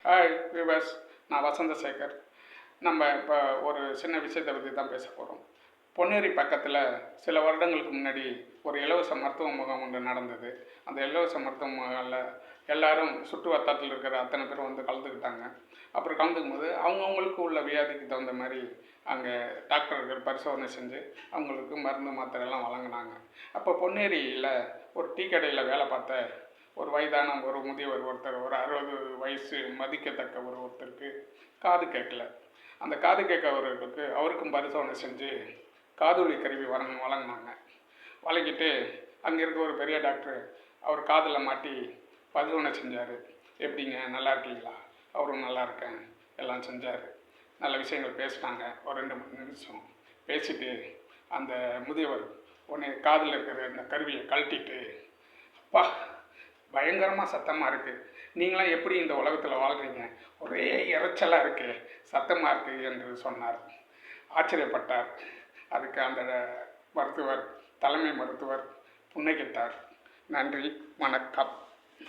Hi விவாஸ், நான் வசந்த சேகர். நம்ம இப்போ ஒரு சின்ன விஷயத்தை பற்றி தான் பேச போகிறோம். பொன்னேரி பக்கத்தில் சில வருடங்களுக்கு முன்னாடி ஒரு இலவச மருத்துவ முகாம் ஒன்று நடந்தது. அந்த இலவச மருத்துவ முகாமில் எல்லாரும் சுற்று வட்டாரத்தில் இருக்கிற அத்தனை பேரும் வந்து கலந்துக்கிட்டாங்க. அப்புறம் கலந்துக்கும் போது அவங்கவுங்களுக்கு உள்ள வியாதிக்கு தகுந்த மாதிரி அங்கே டாக்டர்கள் பரிசோதனை செஞ்சு அவங்களுக்கு மருந்து மாத்திரையெல்லாம் வழங்கினாங்க. அப்போ பொன்னேரியில் ஒரு டீ கடையில் வேலை பார்த்த ஒரு வயதான ஒரு முதியவர் ஒருத்தர், ஒரு 60 வயசு மதிக்கத்தக்க ஒருத்தருக்கு காது கேட்கல. அந்த காது கேட்கவர்களுக்கு அவருக்கும் பரிசோதனை செஞ்சு காதொலி கருவி வழங்கினாங்க. வழங்கிட்டு அங்கே இருக்க ஒரு பெரிய டாக்டர் அவர் காதில் மாட்டி பரிசோதனை செஞ்சார். எப்படிங்க, நல்லா இருக்கீங்களா? அவரும் நல்லா இருக்கேன், எல்லாம் செஞ்சார். நல்ல விஷயங்கள் பேசினாங்க. ஒரு 2-3 நிமிஷம் பேசிட்டு அந்த முதியவர் உடனே காதில் இருக்கிற இந்த கருவியை கழட்டிட்டு, அப்பா பயங்கரமாக சத்தமாக இருக்குது, நீங்களாம் எப்படி இந்த உலகத்தில் வாழ்கிறீங்க, ஒரே இறைச்சலாக இருக்குது, சத்தமாக இருக்குது என்று சொன்னார். ஆச்சரியப்பட்டார். அதுக்கு அந்த மருத்துவர், தலைமை மருத்துவர் புன்னகைத்தார். நன்றி, வணக்கம்.